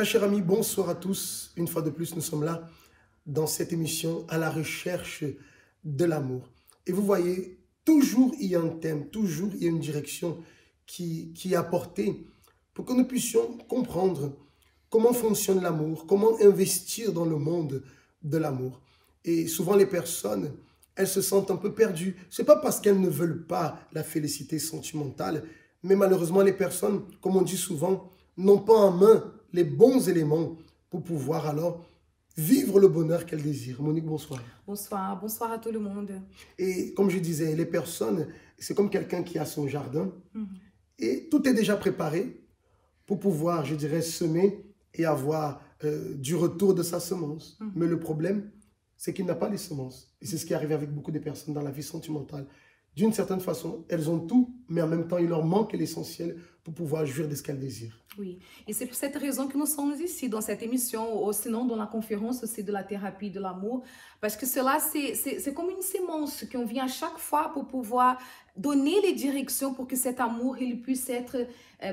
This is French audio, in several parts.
Très chers amis, bonsoir à tous. Une fois de plus, nous sommes là dans cette émission à la recherche de l'amour. Et vous voyez, toujours il y a un thème, toujours il y a une direction qui est apportée pour que nous puissions comprendre comment fonctionne l'amour, comment investir dans le monde de l'amour. Et souvent les personnes, elles se sentent un peu perdues. Ce n'est pas parce qu'elles ne veulent pas la félicité sentimentale, mais malheureusement les personnes, comme on dit souvent, n'ont pas en main les bons éléments pour pouvoir alors vivre le bonheur qu'elles désirent. Monique, bonsoir. Bonsoir, bonsoir à tout le monde. Et comme je disais, les personnes, c'est comme quelqu'un qui a son jardin et tout est déjà préparé pour pouvoir, je dirais, semer et avoir du retour de sa semence. Mais le problème, c'est qu'il n'a pas les semences. Et c'est ce qui arrive avec beaucoup de personnes dans la vie sentimentale. D'une certaine façon, elles ont tout, mais en même temps, il leur manque l'essentiel pour pouvoir jouir de ce qu'elles désirent. Oui, et c'est pour cette raison que nous sommes ici dans cette émission, ou sinon dans la conférence aussi de la thérapie de l'amour, parce que cela, c'est comme une semence qu'on vient à chaque fois pour pouvoir donner les directions pour que cet amour, il puisse être,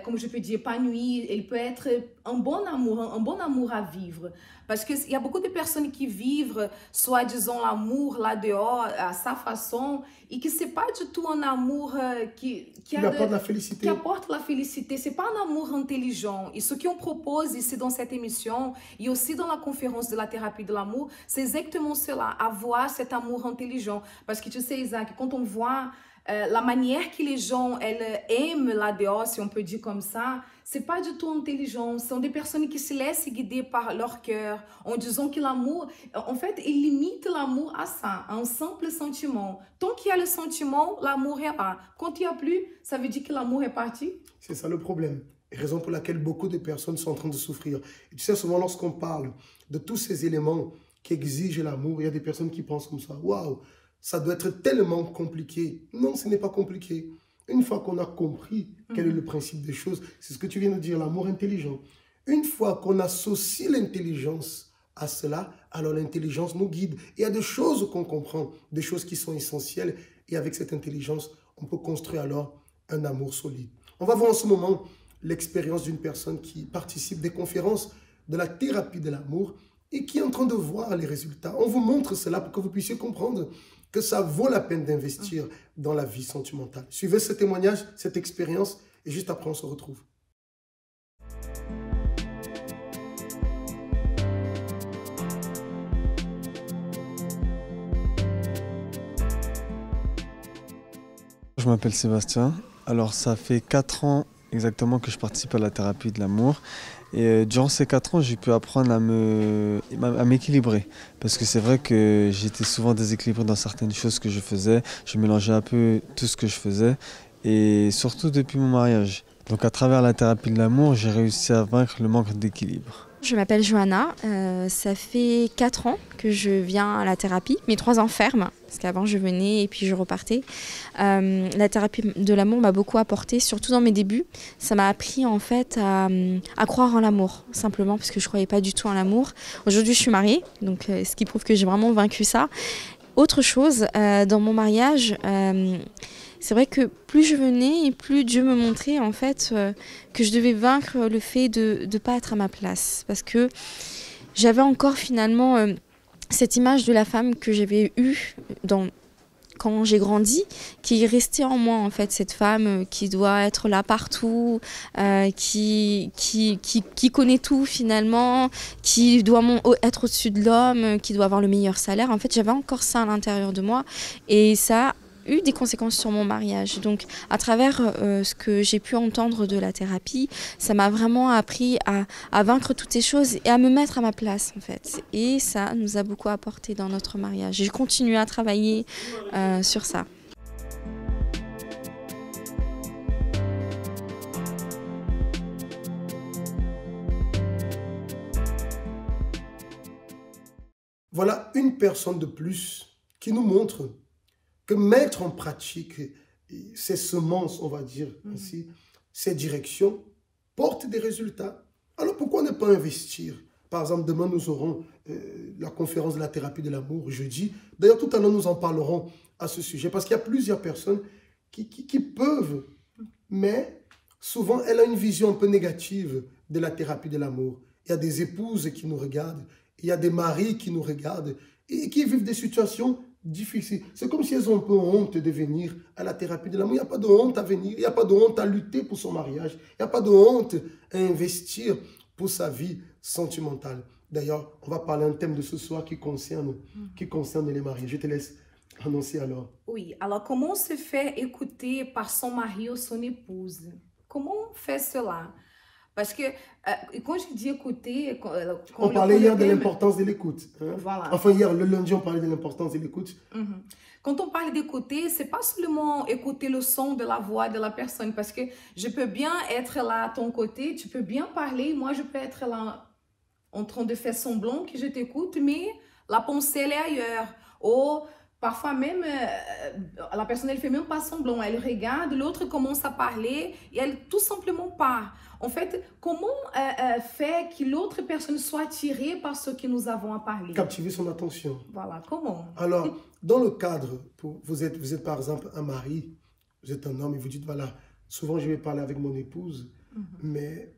comme je peux dire, épanoui, il peut être un bon amour à vivre. Parce qu'il y a beaucoup de personnes qui vivent, soi-disant, l'amour là dehors, à sa façon, et que ce n'est pas du tout un amour qui apporte la félicité. Qui apporte la félicité. Ce n'est pas un amour intelligent. Et ce qu'on propose ici dans cette émission, et aussi dans la conférence de la thérapie de l'amour, c'est exactement cela, avoir cet amour intelligent. Parce que tu sais, Isaac, quand on voit la manière que les gens aiment là dehors, si on peut dire comme ça, c'est pas du tout intelligent. Ce sont des personnes qui se laissent guider par leur cœur en disant que l'amour, en fait, ils limitent l'amour à ça, à un simple sentiment. Tant qu'il y a le sentiment, l'amour est là. Quand il n'y a plus, ça veut dire que l'amour est parti. C'est ça le problème. Et raison pour laquelle beaucoup de personnes sont en train de souffrir. Et tu sais, souvent lorsqu'on parle de tous ces éléments qui exigent l'amour, il y a des personnes qui pensent comme ça. Waouh, ça doit être tellement compliqué. Non, ce n'est pas compliqué. Une fois qu'on a compris quel est le principe des choses, c'est ce que tu viens de dire, l'amour intelligent. Une fois qu'on associe l'intelligence à cela, alors l'intelligence nous guide. Il y a des choses qu'on comprend, des choses qui sont essentielles. Et avec cette intelligence, on peut construire alors un amour solide. On va voir en ce moment l'expérience d'une personne qui participe des conférences de la thérapie de l'amour et qui est en train de voir les résultats. On vous montre cela pour que vous puissiez comprendre que ça vaut la peine d'investir dans la vie sentimentale. Suivez ce témoignage, cette expérience, et juste après, on se retrouve. Je m'appelle Sébastien. Alors, ça fait 4 ans exactement que je participe à la thérapie de l'amour. Et durant ces 4 ans, j'ai pu apprendre à m'équilibrer. Parce que c'est vrai que j'étais souvent déséquilibré dans certaines choses que je faisais. Je mélangeais un peu tout ce que je faisais. Et surtout depuis mon mariage. Donc à travers la thérapie de l'amour, j'ai réussi à vaincre le manque d'équilibre. Je m'appelle Johanna, ça fait 4 ans que je viens à la thérapie, mais 3 ans ferme, parce qu'avant je venais et puis je repartais. La thérapie de l'amour m'a beaucoup apporté, surtout dans mes débuts. Ça m'a appris en fait à croire en l'amour, simplement parce que je ne croyais pas du tout en l'amour. Aujourd'hui je suis mariée, donc ce qui prouve que j'ai vraiment vaincu ça. Autre chose, dans mon mariage, c'est vrai que plus je venais et plus Dieu me montrait en fait que je devais vaincre le fait de ne pas être à ma place. Parce que j'avais encore finalement cette image de la femme que j'avais eue quand j'ai grandi, qui est restée en moi en fait, cette femme qui doit être là partout, qui connaît tout finalement, qui doit être au-dessus de l'homme, qui doit avoir le meilleur salaire. En fait, j'avais encore ça à l'intérieur de moi et ça a eu des conséquences sur mon mariage. Donc à travers ce que j'ai pu entendre de la thérapie, ça m'a vraiment appris à vaincre toutes ces choses et à me mettre à ma place en fait. Et ça nous a beaucoup apporté dans notre mariage. J'ai continué à travailler sur ça. Voilà une personne de plus qui nous montre que mettre en pratique ces semences, on va dire ainsi, ces directions, portent des résultats. Alors pourquoi ne pas investir? Par exemple, demain nous aurons la conférence de la thérapie de l'amour, jeudi. D'ailleurs, tout à l'heure, nous en parlerons à ce sujet parce qu'il y a plusieurs personnes qui peuvent, mais souvent, elle a une vision un peu négative de la thérapie de l'amour. Il y a des épouses qui nous regardent, il y a des maris qui nous regardent et qui vivent des situations difficiles. C'est comme si elles ont un peu honte de venir à la thérapie de l'amour. Il n'y a pas de honte à venir, il n'y a pas de honte à lutter pour son mariage, il n'y a pas de honte à investir pour sa vie sentimentale. D'ailleurs, on va parler d'un thème de ce soir qui concerne les maris. Je te laisse annoncer alors. Oui, alors comment se fait écouter par son mari ou son épouse? Comment on fait cela? Parce que quand je dis écouter... On parlait hier de l'importance de l'écoute. Hein? Voilà. Enfin, hier, le lundi, on parlait de l'importance de l'écoute. Quand on parle d'écouter, c'est pas seulement écouter le son de la voix de la personne, parce que je peux bien être là à ton côté, tu peux bien parler, moi je peux être là en train de faire semblant que je t'écoute, mais la pensée elle est ailleurs. Ou parfois même, la personne elle fait même pas semblant, elle regarde, l'autre commence à parler et elle tout simplement part. En fait, comment faire que l'autre personne soit attirée par ce que nous avons à parler? Captiver son attention. Voilà, comment? Alors, dans le cadre, vous êtes par exemple un mari, vous êtes un homme et vous dites, voilà, souvent je vais parler avec mon épouse, mais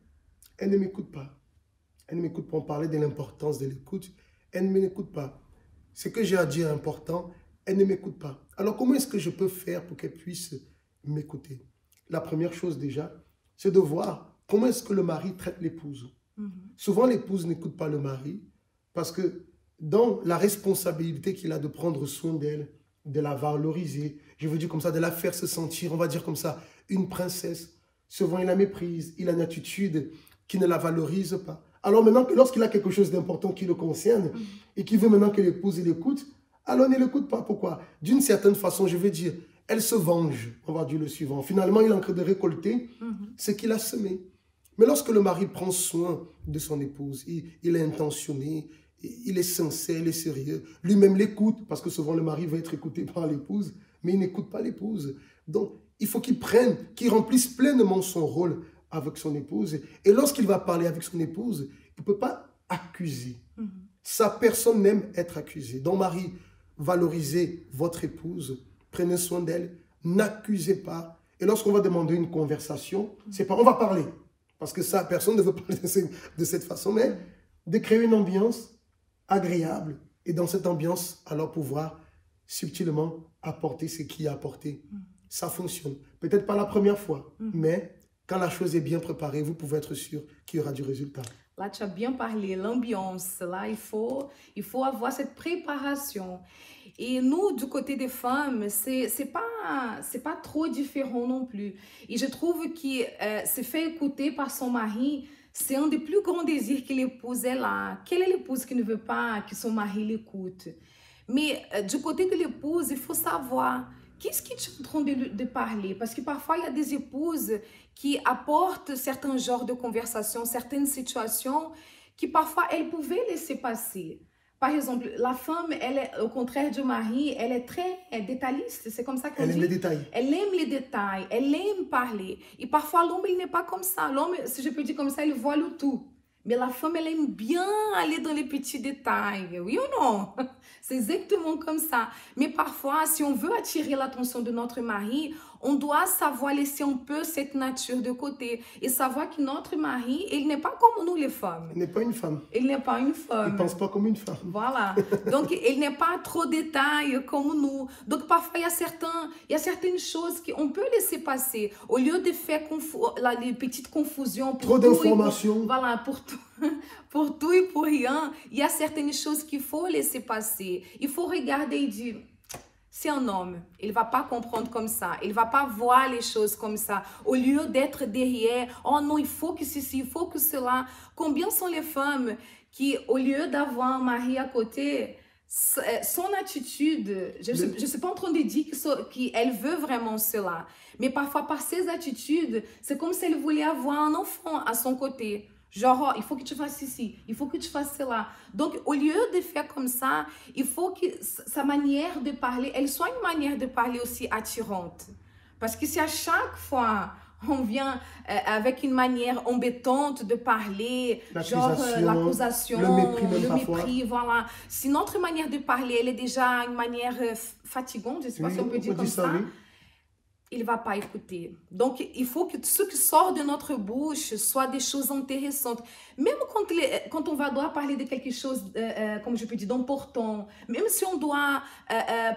elle ne m'écoute pas. Elle ne m'écoute pas. On parlait de l'importance de l'écoute. Elle ne m'écoute pas. Ce que j'ai à dire est important, elle ne m'écoute pas. Alors, comment est-ce que je peux faire pour qu'elle puisse m'écouter? La première chose déjà, c'est de voir comment est-ce que le mari traite l'épouse. Souvent, l'épouse n'écoute pas le mari parce que dans la responsabilité qu'il a de prendre soin d'elle, de la valoriser, je veux dire comme ça, de la faire se sentir, on va dire comme ça, une princesse. Souvent, il la méprise, il a une attitude qui ne la valorise pas. Alors maintenant, lorsqu'il a quelque chose d'important qui le concerne et qui veut maintenant que l'épouse l'écoute, alors ne l'écoute pas. Pourquoi? D'une certaine façon, je veux dire, elle se venge. On va dire le suivant. Finalement, il est en train de récolter ce qu'il a semé. Mais lorsque le mari prend soin de son épouse, il est intentionné, il est sincère, il est sérieux, lui-même l'écoute, parce que souvent le mari va être écouté par l'épouse, mais il n'écoute pas l'épouse. Donc, il faut qu'il remplisse pleinement son rôle avec son épouse. Et lorsqu'il va parler avec son épouse, il ne peut pas accuser. Sa personne n'aime être accusée. Donc, mari, valorisez votre épouse, prenez soin d'elle, n'accusez pas. Et lorsqu'on va demander une conversation, c'est pas on va parler. Parce que ça, personne ne veut parler de cette façon, mais de créer une ambiance agréable. Et dans cette ambiance, alors pouvoir subtilement apporter ce qui est apporté. Ça fonctionne. Peut-être pas la première fois, mais quand la chose est bien préparée, vous pouvez être sûr qu'il y aura du résultat. Là, tu as bien parlé, l'ambiance. Là, il faut avoir cette préparation. Et nous, du côté des femmes, c'est pas trop différent non plus. Et je trouve que se faire écouter par son mari, c'est un des plus grands désirs que l'épouse est là. Quelle est l'épouse qui ne veut pas que son mari l'écoute? Mais du côté de l'épouse, il faut savoir qu'est-ce que tu es en train de parler. Parce que parfois, il y a des épouses qui apportent certains genres de conversation, certaines situations qui parfois, elles pouvaient laisser passer. Par exemple, la femme, elle est, au contraire du mari, elle est très détailliste. C'est comme ça qu'on dit. Elle aime les détails. Elle aime les détails. Elle aime parler. Et parfois, l'homme, il n'est pas comme ça. L'homme, si je peux dire comme ça, il voit le tout. Mais la femme, elle aime bien aller dans les petits détails. Oui ou non? C'est exactement comme ça. Mais parfois, si on veut attirer l'attention de notre mari, on doit savoir laisser un peu cette nature de côté et savoir que notre mari, il n'est pas comme nous les femmes. Il n'est pas une femme. Il n'est pas une femme. Il ne pense pas comme une femme. Voilà. Donc, il n'est pas trop détail comme nous. Donc, parfois, il y a certaines choses qu'on peut laisser passer. Au lieu de faire les petites confusions. Trop d'informations. Voilà, pour tout et pour rien. Il y a certaines choses qu'il faut laisser passer. Il faut regarder et dire... C'est un homme, il ne va pas comprendre comme ça, il ne va pas voir les choses comme ça. Au lieu d'être derrière, oh non, il faut que ceci, il faut que cela. Combien sont les femmes qui, au lieu d'avoir un mari à côté, son attitude, je ne suis pas en train de dire qu'elle veut vraiment cela, mais parfois par ses attitudes, c'est comme si elle voulait avoir un enfant à son côté. Genre, oh, il faut que tu fasses ici, il faut que tu fasses cela. Donc, au lieu de faire comme ça, il faut que sa manière de parler, elle soit une manière de parler aussi attirante. Parce que si à chaque fois, on vient avec une manière embêtante de parler, genre l'accusation, le mépris, voilà. Si notre manière de parler, elle est déjà une manière fatigante, je ne sais pas si on peut dire comme ça. il ne va pas écouter. Donc, il faut que ce qui sort de notre bouche soit des choses intéressantes. Même quand on va devoir parler de quelque chose, comme je peux dire, d'important, même si on doit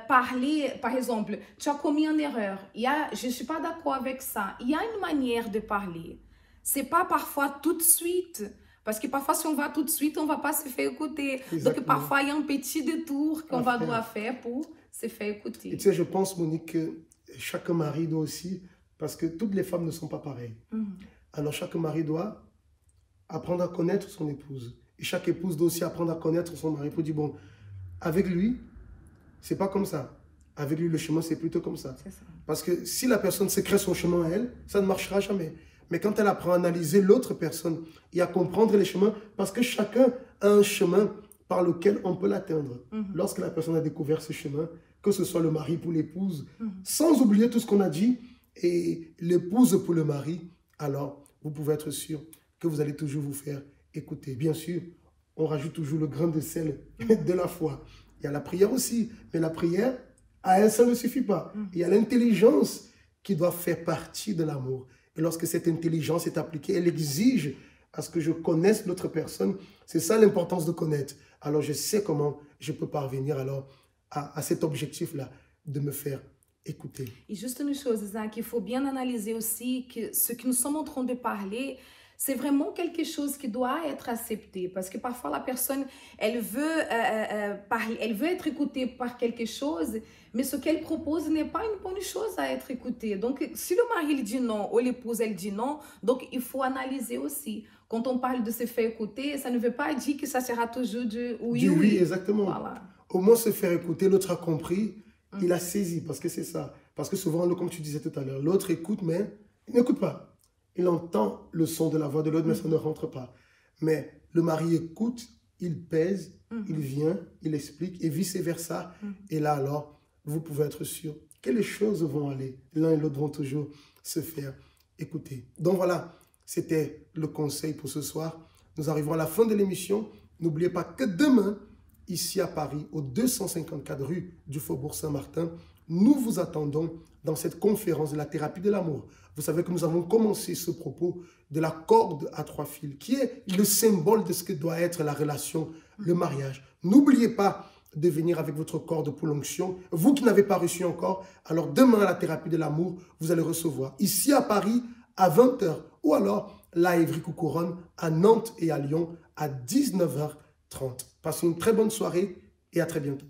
parler, par exemple, tu as commis une erreur, je ne suis pas d'accord avec ça, il y a une manière de parler. Ce n'est pas parfois tout de suite. Parce que parfois, si on va tout de suite, on ne va pas se faire écouter. Exactement. Donc, parfois, il y a un petit détour qu'on va devoir faire pour se faire écouter. Et tu sais, je pense, Monique, que chaque mari doit aussi, parce que toutes les femmes ne sont pas pareilles. Alors, chaque mari doit apprendre à connaître son épouse. Et chaque épouse doit aussi apprendre à connaître son mari pour dire, bon, avec lui, c'est pas comme ça. Avec lui, le chemin, c'est plutôt comme ça. Parce que si la personne se crée son chemin à elle, ça ne marchera jamais. Mais quand elle apprend à analyser l'autre personne et à comprendre les chemins, parce que chacun a un chemin par lequel on peut l'atteindre. Lorsque la personne a découvert ce chemin, que ce soit le mari pour l'épouse, sans oublier tout ce qu'on a dit, et l'épouse pour le mari, alors vous pouvez être sûr que vous allez toujours vous faire écouter. Bien sûr, on rajoute toujours le grain de sel de la foi. Il y a la prière aussi, mais la prière, à elle, ça ne suffit pas. Il y a l'intelligence qui doit faire partie de l'amour. Et lorsque cette intelligence est appliquée, elle exige à ce que je connaisse l'autre personne. C'est ça l'importance de connaître. Alors je sais comment je peux parvenir alors à cet objectif-là, de me faire écouter. Et juste une chose, Isaac, il faut bien analyser aussi que ce que nous sommes en train de parler, c'est vraiment quelque chose qui doit être accepté. Parce que parfois la personne, elle veut être écoutée par quelque chose, mais ce qu'elle propose n'est pas une bonne chose à être écoutée. Donc, si le mari il dit non ou l'épouse elle dit non, donc il faut analyser aussi. Quand on parle de se faire écouter, ça ne veut pas dire que ça sera toujours du oui, oui. Oui, exactement. Voilà. Au moins se faire écouter, l'autre a compris, il a saisi, parce que c'est ça. Parce que souvent, comme tu disais tout à l'heure, l'autre écoute, mais il n'écoute pas. Il entend le son de la voix de l'autre, mais ça ne rentre pas. Mais le mari écoute, il pèse, il vient, il explique, et vice-versa. Et là, alors, vous pouvez être sûr que les choses vont aller. L'un et l'autre vont toujours se faire écouter. Donc voilà, c'était le conseil pour ce soir. Nous arrivons à la fin de l'émission. N'oubliez pas que demain, ici à Paris, au 254 rue du Faubourg Saint-Martin, nous vous attendons dans cette conférence de la thérapie de l'amour. Vous savez que nous avons commencé ce propos de la corde à 3 fils, qui est le symbole de ce que doit être la relation, le mariage. N'oubliez pas de venir avec votre corde pour l'onction. Vous qui n'avez pas reçu encore, alors demain à la thérapie de l'amour, vous allez recevoir ici à Paris à 20 h ou alors là à Évry-Couronne, à Nantes et à Lyon à 19 h 30. Passez une très bonne soirée et à très bientôt.